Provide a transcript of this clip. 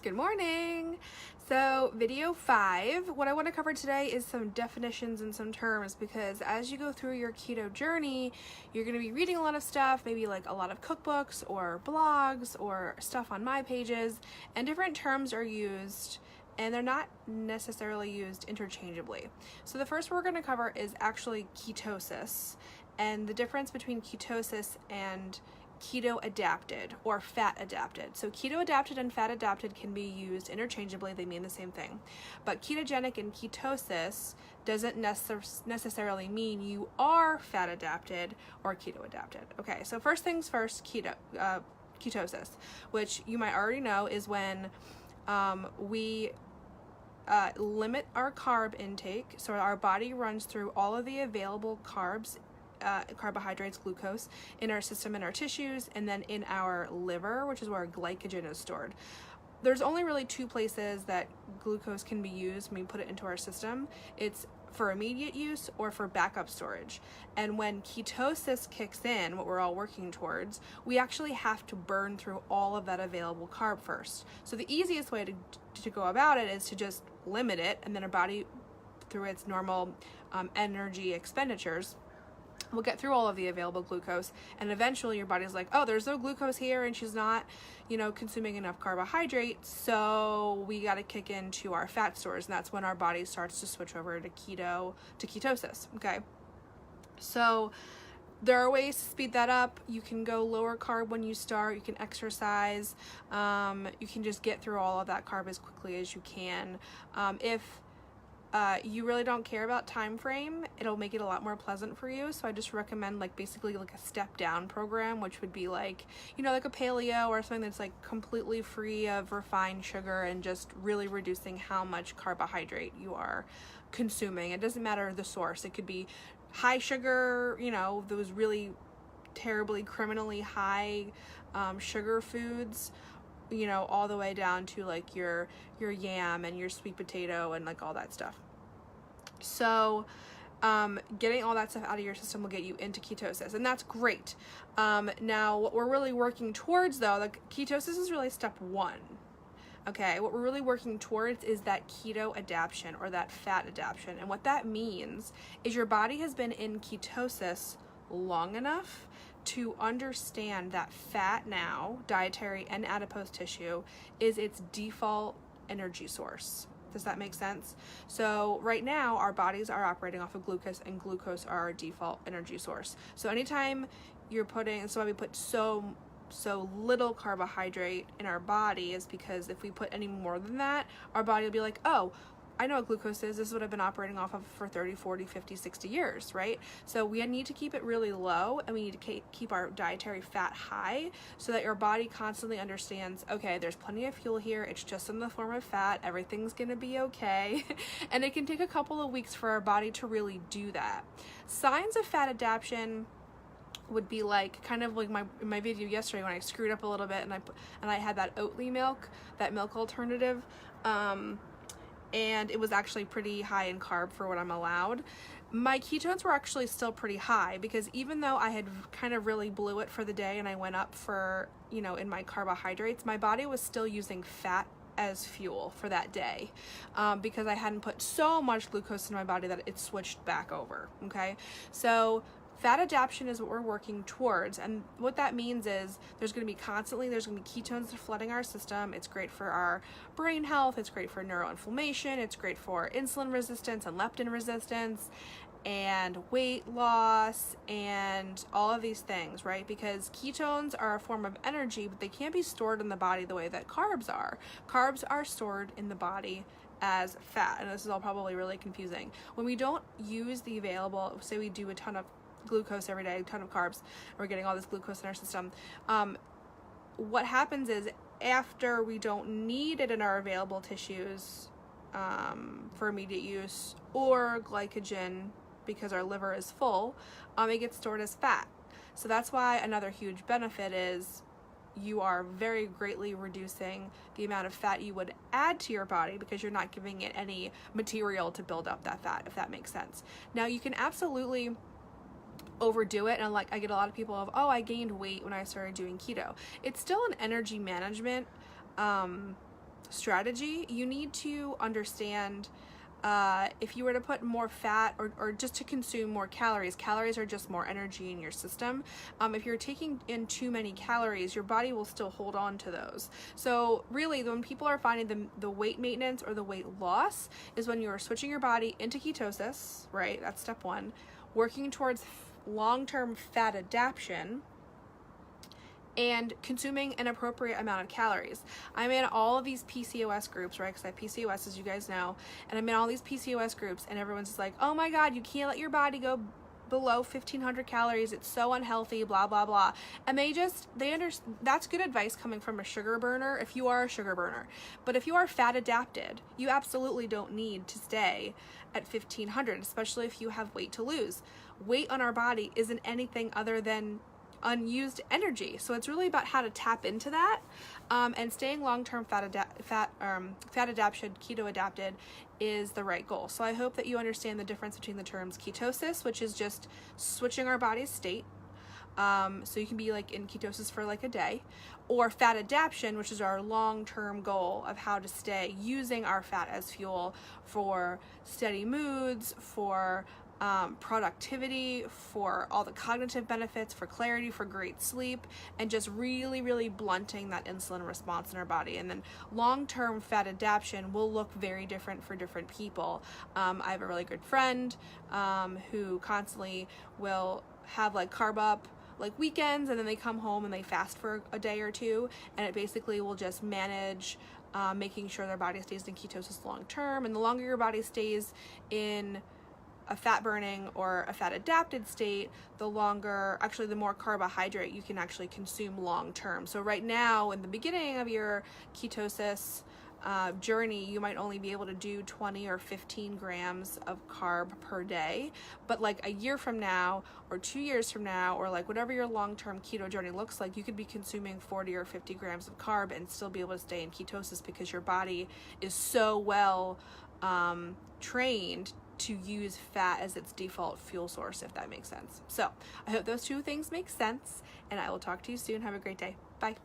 Good morning. So video 5, what I want to cover today is some definitions and some terms, because as you go through your keto journey, you're going to be reading a lot of stuff, maybe like a lot of cookbooks or blogs or stuff on my pages, and different terms are used and they're not necessarily used interchangeably. So the first we're going to cover is actually ketosis, and the difference between ketosis and keto-adapted or fat-adapted. So keto-adapted and fat-adapted can be used interchangeably. They mean the same thing. But ketogenic and ketosis doesn't necessarily mean you are fat-adapted or keto-adapted. Okay, so first things first, ketosis, which you might already know is when we limit our carb intake. So our body runs through all of the available carbs, carbohydrates, glucose in our system, in our tissues, and then in our liver, which is where glycogen is stored. There's only really two places that glucose can be used when we put it into our system. It's for immediate use or for backup storage. And when ketosis kicks in, what we're all working towards, we actually have to burn through all of that available carb first. So the easiest way to go about it is to just limit it, and then our body, through its normal energy expenditures, we'll get through all of the available glucose, and eventually your body's like, oh, there's no glucose here and she's not, consuming enough carbohydrates, so we got to kick into our fat stores, and that's when our body starts to switch over to ketosis. Okay, so there are ways to speed that up. You can go lower carb when you start, you can exercise, you can just get through all of that carb as quickly as you can. If you really don't care about time frame, it'll make it a lot more pleasant for you. So I just recommend basically a step down program, which would be like a paleo or something that's completely free of refined sugar and just really reducing how much carbohydrate you are consuming. It doesn't matter the source. It could be high sugar, those really terribly criminally high sugar foods, all the way down to your yam and your sweet potato and all that stuff. So getting all that stuff out of your system will get you into ketosis, and that's great. Now what we're really working towards, though, ketosis is really step 1. Okay, what we're really working towards is that keto-adaption or that fat adaption. And what that means is your body has been in ketosis long enough to understand that fat now, dietary and adipose tissue, is its default energy source. Does that make sense? So right now our bodies are operating off of glucose, and glucose are our default energy source. So anytime you're so why we put so little carbohydrate in our body is because if we put any more than that, our body will be like, oh, I know what glucose is. This is what I've been operating off of for 30, 40, 50, 60 years, right? So we need to keep it really low, and we need to keep our dietary fat high so that your body constantly understands, okay, there's plenty of fuel here. It's just in the form of fat. Everything's going to be okay. And it can take a couple of weeks for our body to really do that. Signs of fat adaptation would be kind of like my video yesterday when I screwed up a little bit and I had that Oatly milk, that milk alternative, and it was actually pretty high in carb for what I'm allowed. My ketones were actually still pretty high, because even though I had kind of really blew it for the day and I went up for, in my carbohydrates, my body was still using fat as fuel for that day, because I hadn't put so much glucose in my body that it switched back over. Okay, so fat adaptation is what we're working towards, and what that means is there's going to be ketones flooding our system. It's great for our brain health, it's great for neuroinflammation, it's great for insulin resistance and leptin resistance and weight loss and all of these things, right? Because ketones are a form of energy, but they can't be stored in the body the way that carbs are. Carbs are stored in the body as fat, and this is all probably really confusing. When we don't use the available, say we do a ton of glucose every day, a ton of carbs, and we're getting all this glucose in our system, what happens is after we don't need it in our available tissues for immediate use or glycogen because our liver is full, it gets stored as fat. So that's why another huge benefit is you are very greatly reducing the amount of fat you would add to your body, because you're not giving it any material to build up that fat, if that makes sense. Now you can absolutely overdo it, and I get a lot of people of, oh, I gained weight when I started doing keto. It's still an energy management strategy, you need to understand if you were to put more fat or just to consume more calories. Calories are just more energy in your system. If you're taking in too many calories, your body will still hold on to those. So really, when people are finding the weight maintenance or the weight loss is when you're switching your body into ketosis, right? That's step one. Working towards long-term fat adaptation and consuming an appropriate amount of calories. I'm in all of these PCOS groups, right? Because I have PCOS, as you guys know, and I'm in all these PCOS groups, and everyone's just like, oh my God, you can't let your body go below 1,500 calories. It's so unhealthy, blah, blah, blah. And they understand. That's good advice coming from a sugar burner, if you are a sugar burner. But if you are fat adapted, you absolutely don't need to stay at 1,500, especially if you have weight to lose. Weight on our body isn't anything other than unused energy. So it's really about how to tap into that, and staying long-term fat adaptation, keto adapted is the right goal. So I hope that you understand the difference between the terms ketosis, which is just switching our body's state. So you can be like in ketosis for like a day, or fat adaptation, which is our long-term goal of how to stay using our fat as fuel for steady moods, for productivity, for all the cognitive benefits, for clarity, for great sleep, and just really, really blunting that insulin response in our body. And then long-term fat adaptation will look very different for different people. I have a really good friend who constantly will have like carb up like weekends, and then they come home and they fast for a day or two, and it basically will just manage making sure their body stays in ketosis long term. And the longer your body stays in a fat burning or a fat adapted state, the more carbohydrate you can actually consume long term. So right now, in the beginning of your ketosis journey, you might only be able to do 20 or 15 grams of carb per day. But like a year from now, or 2 years from now, or like whatever your long-term keto journey looks like, you could be consuming 40 or 50 grams of carb and still be able to stay in ketosis, because your body is so well trained to use fat as its default fuel source, if that makes sense. So I hope those two things make sense, and I will talk to you soon. Have a great day. Bye.